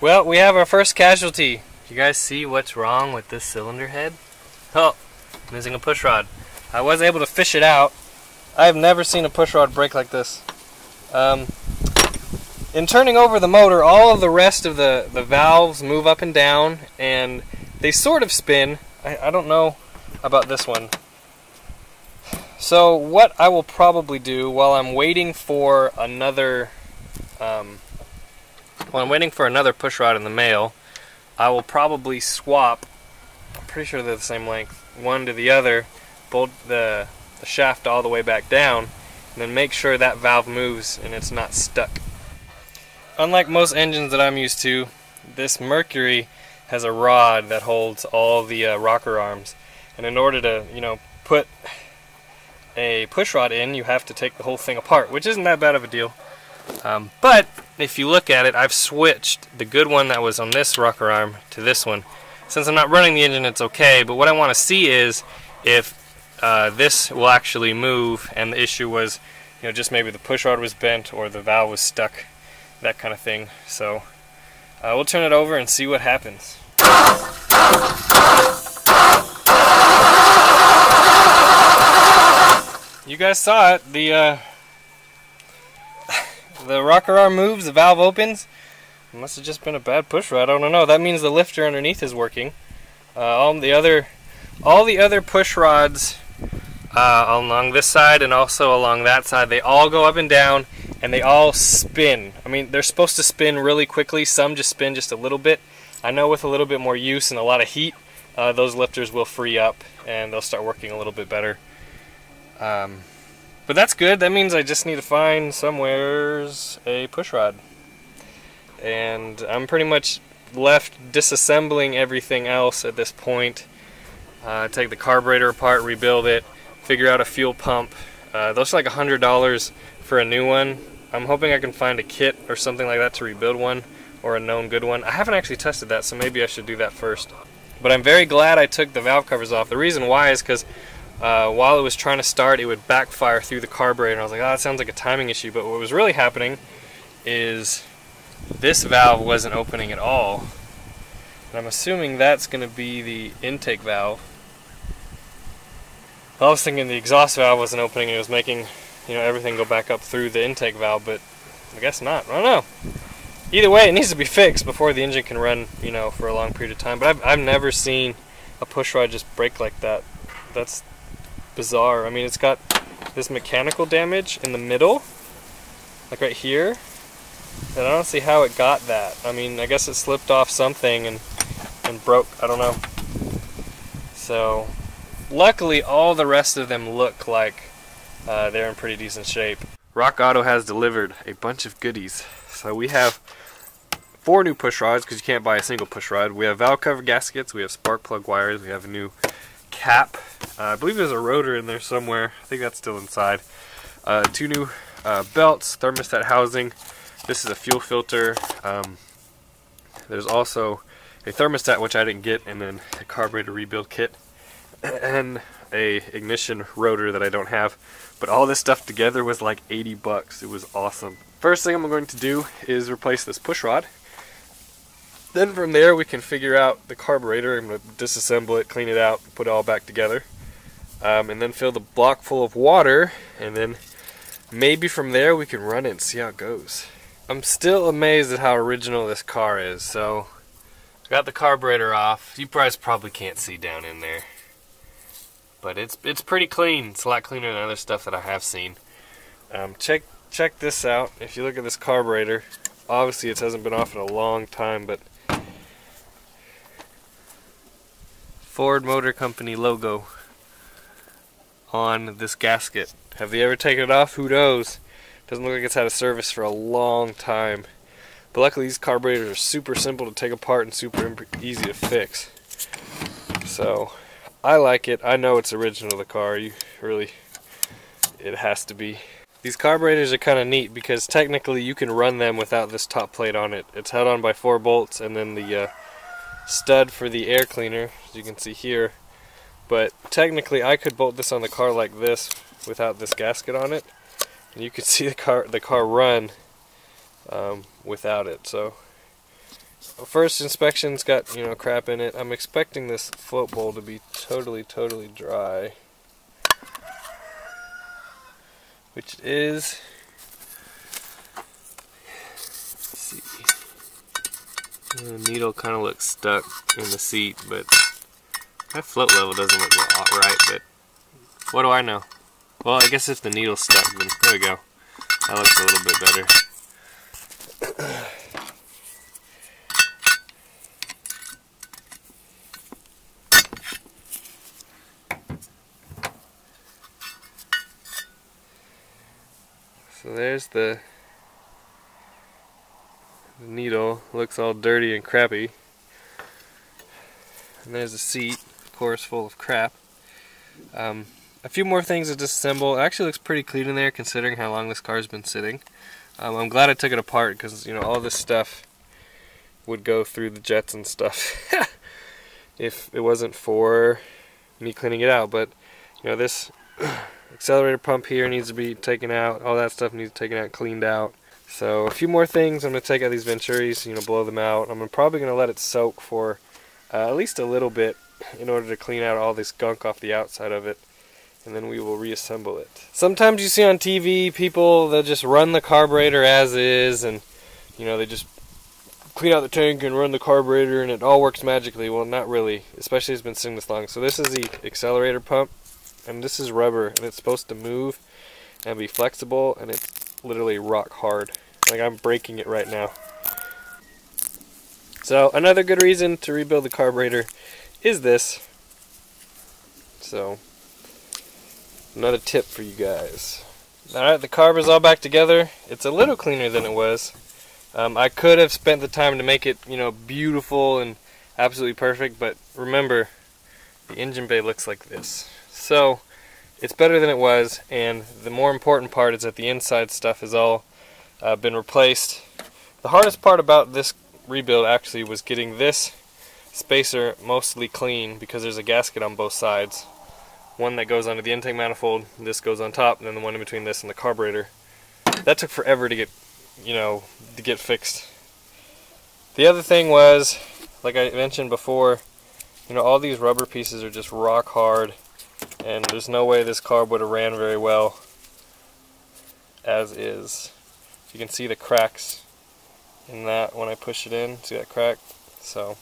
Well, we have our first casualty. You guys see what's wrong with this cylinder head? Oh, missing a push rod. I was able to fish it out. I have never seen a push rod break like this. In turning over the motor, all of the rest of the valves move up and down, and they sort of spin. I don't know about this one. So what I will probably do while I'm waiting for another push rod in the mail, I will probably swap, I'm pretty sure they're the same length, one to the other, bolt the shaft all the way back down, and then make sure that valve moves and it's not stuck. Unlike most engines that I'm used to, this Mercury has a rod that holds all the rocker arms, and in order to, put a push rod in, you have to take the whole thing apart, which isn't that bad of a deal. But if you look at it, I've switched the good one that was on this rocker arm to this one. Since I'm not running the engine, it's okay, but what I want to see is if this will actually move, and the issue was, just maybe the push rod was bent or the valve was stuck, that kind of thing. So we'll turn it over and see what happens. You guys saw it. The rocker arm moves, the valve opens. It must have just been a bad push rod. I don't know. That means the lifter underneath is working. All the other push rods along this side and also along that side, they all go up and down, and they all spin. I mean, they're supposed to spin really quickly. Some just spin just a little bit. I know with a little bit more use and a lot of heat, those lifters will free up and they'll start working a little bit better. But that's good. That means I just need to find somewhere's a push rod. And I'm pretty much left disassembling everything else at this point. Take the carburetor apart, rebuild it, figure out a fuel pump. Those are like $100 for a new one. I'm hoping I can find a kit or something like that to rebuild one, or a known good one. I haven't actually tested that, so maybe I should do that first. But I'm very glad I took the valve covers off. The reason why is because while it was trying to start, it would backfire through the carburetor, and I was like, oh, that sounds like a timing issue. But what was really happening is this valve wasn't opening at all, and I'm assuming that's going to be the intake valve. I was thinking the exhaust valve wasn't opening and it was making, everything go back up through the intake valve, but I guess not. I don't know. Either way, it needs to be fixed before the engine can run, for a long period of time. But I've never seen a push rod just break like that. That's bizarre. I mean, it's got this mechanical damage in the middle, like right here, and I don't see how it got that. I mean, I guess it slipped off something and broke. I don't know. So luckily all the rest of them look like they're in pretty decent shape. Rock Auto has delivered a bunch of goodies. So we have 4 new push rods, because you can't buy a single push rod. We have valve cover gaskets, we have spark plug wires, we have a new cap. I believe there's a rotor in there somewhere. I think that's still inside. 2 new belts, thermostat housing. This is a fuel filter. There's also a thermostat, which I didn't get, and then a carburetor rebuild kit, and a ignition rotor that I don't have. But all this stuff together was like 80 bucks. It was awesome. First thing I'm going to do is replace this push rod. Then from there we can figure out the carburetor. I'm going to disassemble it, clean it out, put it all back together, and then fill the block full of water, and then maybe from there we can run it and see how it goes. I'm still amazed at how original this car is. So got the carburetor off. You guys probably can't see down in there, but it's pretty clean. It's a lot cleaner than other stuff that I have seen. Check this out. If you look at this carburetor, obviously it hasn't been off in a long time, but Ford Motor Company logo on this gasket. Have they ever taken it off? Who knows? Doesn't look like it's had a service for a long time. But luckily these carburetors are super simple to take apart and super easy to fix. So I like it. I know it's original, the car. It has to be. These carburetors are kind of neat because technically you can run them without this top plate on it. It's held on by 4 bolts and then the stud for the air cleaner, as you can see here. But technically I could bolt this on the car like this without this gasket on it, and you could see the car run without it. So first inspection's got, you know, crap in it. I'm expecting this float bowl to be totally dry, which it is. Let's see. The needle kind of looks stuck in the seat, but that float level doesn't look right, but what do I know? Well, I guess if the needle's stuck, then there we go. That looks a little bit better. So there's the needle. Looks all dirty and crappy. And there's the seat, of course, full of crap. A few more things to disassemble. It actually looks pretty clean in there considering how long this car's been sitting. I'm glad I took it apart because, you know, all this stuff would go through the jets and stuff if it wasn't for me cleaning it out. But, you know, this accelerator pump here needs to be taken out. All that stuff needs to be taken out, cleaned out. So a few more things. I'm going to take out these Venturis, you know, blow them out. I'm probably going to let it soak for at least a little bit in order to clean out all this gunk off the outside of it. And then we will reassemble it. Sometimes you see on TV people, they'll just run the carburetor as is, and you know, they just clean out the tank and run the carburetor and it all works magically. Well, not really, especially if it's been sitting this long. So this is the accelerator pump, and this is rubber, and it's supposed to move and be flexible, and it's literally rock hard. Like, I'm breaking it right now. So another good reason to rebuild the carburetor is this. So another tip for you guys. Alright, the carb is all back together. It's a little cleaner than it was. I could have spent the time to make it, you know, beautiful and absolutely perfect, but remember, the engine bay looks like this. So it's better than it was, and the more important part is that the inside stuff has all been replaced. The hardest part about this rebuild actually was getting this spacer mostly clean because there's a gasket on both sides. One that goes onto the intake manifold, this goes on top, and then the one in between this and the carburetor. That took forever to get, you know, to get fixed. The other thing was, like I mentioned before, you know, all these rubber pieces are just rock hard, and there's no way this carb would have ran very well as is. You can see the cracks in that when I push it in. See that crack? So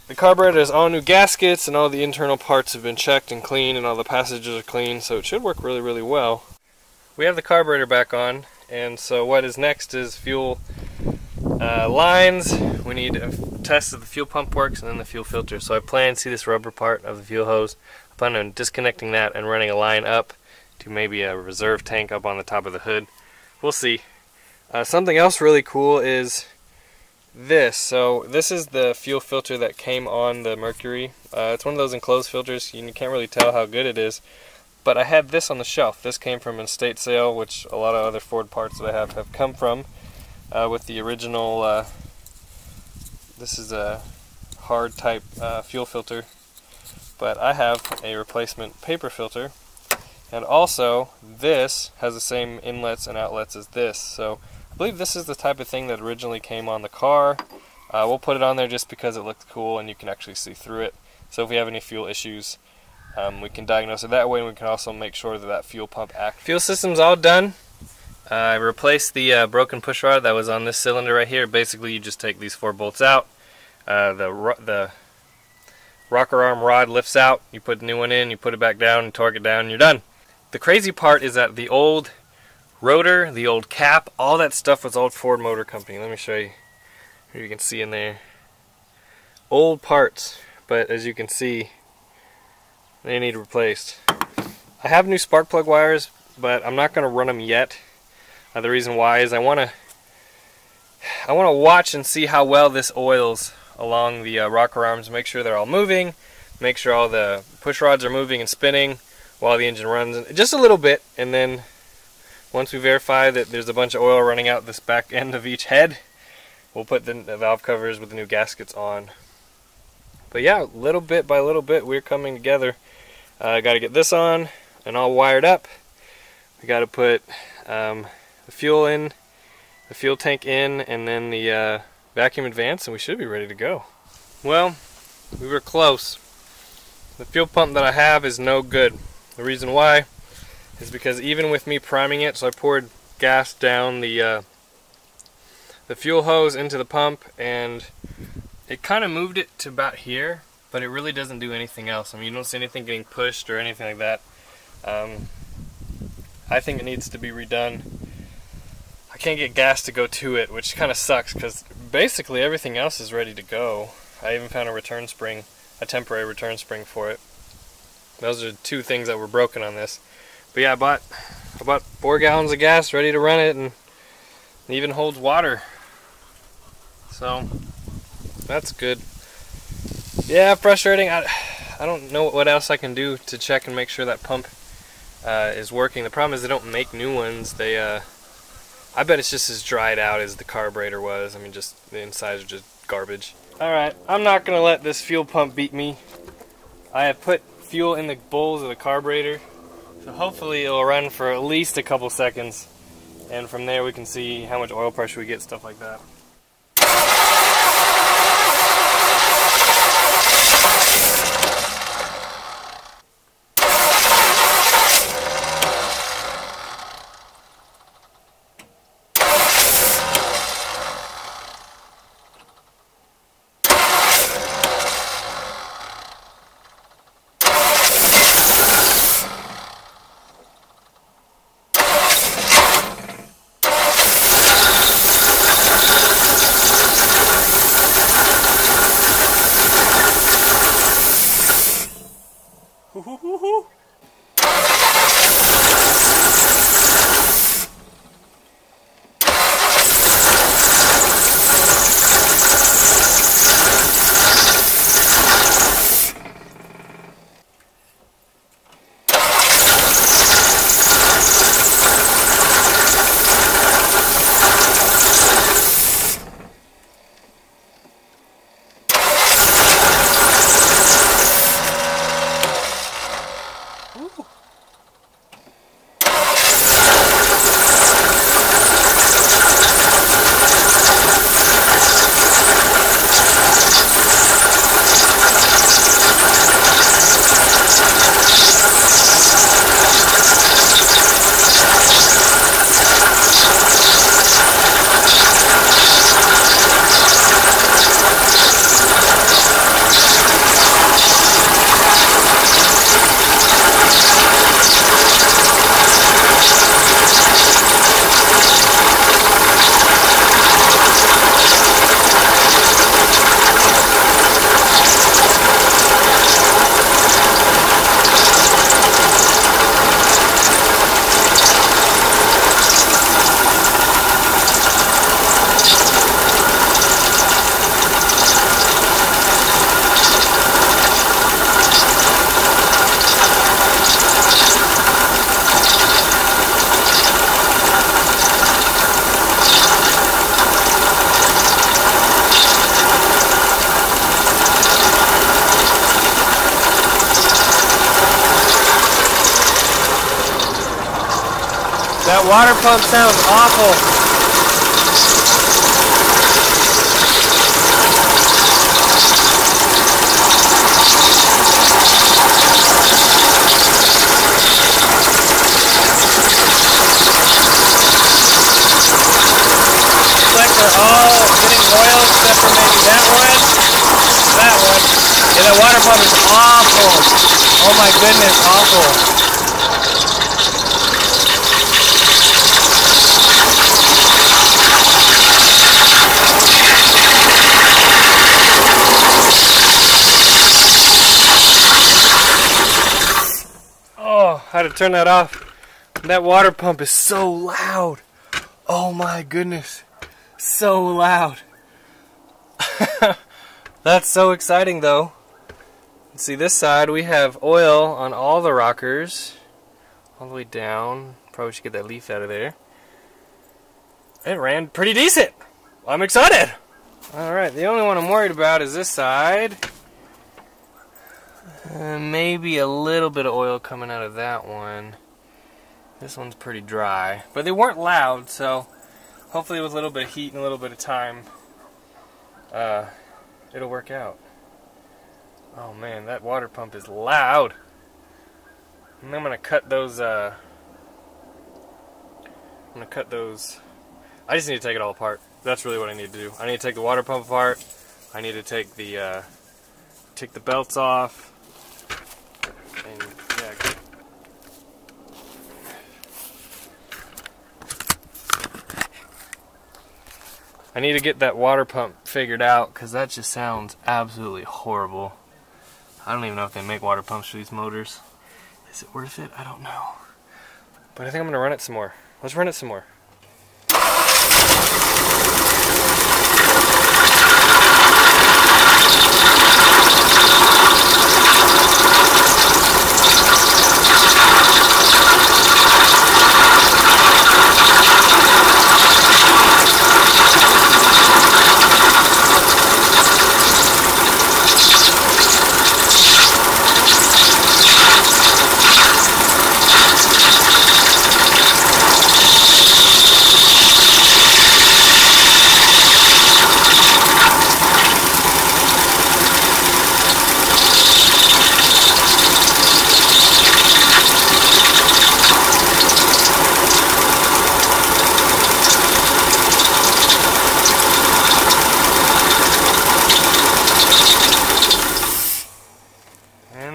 the carburetor has all new gaskets, and all the internal parts have been checked and cleaned, and all the passages are clean, so it should work really well. We have the carburetor back on, and so what is next is fuel lines. We need a test if the fuel pump works, and then the fuel filter. So I plan to see this rubber part of the fuel hose. I plan on disconnecting that and running a line up to maybe a reserve tank up on the top of the hood. We'll see. Something else really cool is this. So this is the fuel filter that came on the Mercury. It's one of those enclosed filters. You can't really tell how good it is, but I had this on the shelf. This came from an estate sale, which a lot of other Ford parts that I have come from, with the original this is a hard type fuel filter, but I have a replacement paper filter, and also this has the same inlets and outlets as this. So I believe this is the type of thing that originally came on the car. We'll put it on there just because it looks cool and you can actually see through it. So if we have any fuel issues, we can diagnose it that way, and we can also make sure that that fuel pump acts. Fuel system's all done. I replaced the broken push rod that was on this cylinder right here. Basically, you just take these 4 bolts out. The rocker arm rod lifts out. You put the new one in, you put it back down, and torque it down, and you're done. The crazy part is that the old rotor, the old cap, all that stuff was old Ford Motor Company. Let me show you. Here you can see in there. Old parts, but as you can see, they need replaced. I have new spark plug wires, but I'm not going to run them yet. The reason why is I want to watch and see how well this oils along the rocker arms. Make sure they're all moving. Make sure all the push rods are moving and spinning while the engine runs, just a little bit, and then once we verify that there's a bunch of oil running out this back end of each head, we'll put the valve covers with the new gaskets on. But yeah, little bit by little bit, we're coming together. Got to get this on and all wired up. We got to put the fuel in, the fuel tank in and then the vacuum advance, and we should be ready to go. Well, we were close. The fuel pump that I have is no good. The reason why is because even with me priming it, so I poured gas down the fuel hose into the pump, and it kind of moved it to about here, but it really doesn't do anything else. I mean, you don't see anything getting pushed or anything like that. I think it needs to be redone. I can't get gas to go to it, which kind of sucks because basically everything else is ready to go. I even found a return spring, a temporary return spring for it. Those are two things that were broken on this. But yeah, I bought 4 gallons of gas ready to run it, and it even holds water. So that's good. Yeah, frustrating. I don't know what else I can do to check and make sure that pump is working. The problem is they don't make new ones. They I bet it's just as dried out as the carburetor was. I mean, just the insides are just garbage. Alright, I'm not gonna let this fuel pump beat me. I have put fuel in the bowls of the carburetor, so hopefully it'll run for at least a couple seconds, and from there we can see how much oil pressure we get, stuff like that. That water pump sounds awful. Looks like they're all getting oil except for maybe that one. Yeah, that water pump is awful. Oh my goodness, awful. I had to turn that off. That water pump is so loud. Oh my goodness. So loud. That's so exciting though. See, this side we have oil on all the rockers. All the way down. Probably should get that leaf out of there. It ran pretty decent. I'm excited. Alright, the only one I'm worried about is this side. Maybe a little bit of oil coming out of that one. This one's pretty dry. But they weren't loud, so hopefully with a little bit of heat and a little bit of time, it'll work out. Oh man, that water pump is loud. And I'm gonna cut those. I just need to take it all apart. That's really what I need to do. I need to take the water pump apart. I need to take the belts off. And yeah. I need to get that water pump figured out because that just sounds absolutely horrible. I don't even know if they make water pumps for these motors. Is it worth it? I don't know. But I think I'm going to run it some more. Let's run it some more.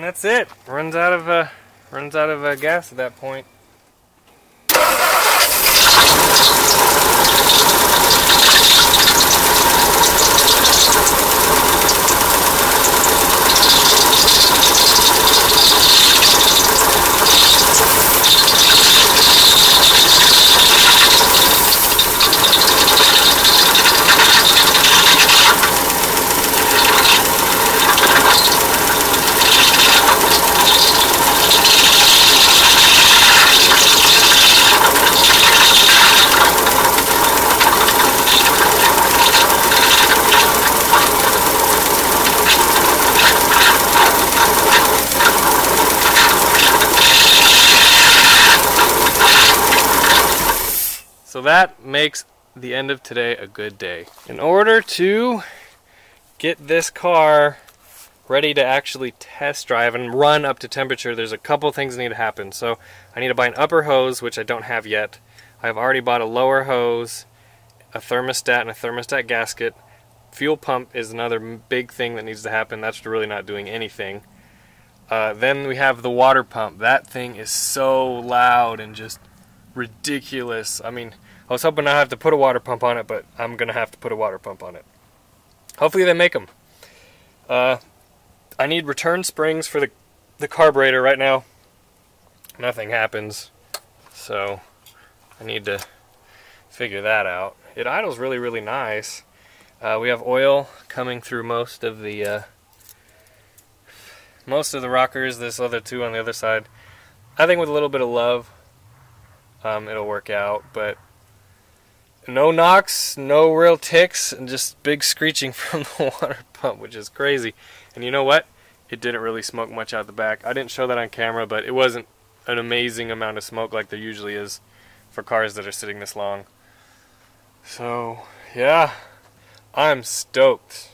That's it. Runs out of gas at that point. So that makes the end of today a good day. In order to get this car ready to actually test drive and run up to temperature, there's a couple things that need to happen. So I need to buy an upper hose, which I don't have yet. I've already bought a lower hose, a thermostat, and a thermostat gasket. Fuel pump is another big thing that needs to happen. That's really not doing anything. Then we have the water pump. That thing is so loud and just ridiculous. I mean, I was hoping not to have to put a water pump on it, but I'm gonna have to put a water pump on it. Hopefully they make them. I need return springs for the carburetor. Right now nothing happens, so I need to figure that out. It idles really nice. We have oil coming through most of the rockers. This other two on the other side. I think with a little bit of love, it'll work out. But no knocks, no real ticks, and just big screeching from the water pump, which is crazy. And you know what? It didn't really smoke much out the back. I didn't show that on camera, but it wasn't an amazing amount of smoke like there usually is for cars that are sitting this long. So, yeah, I'm stoked.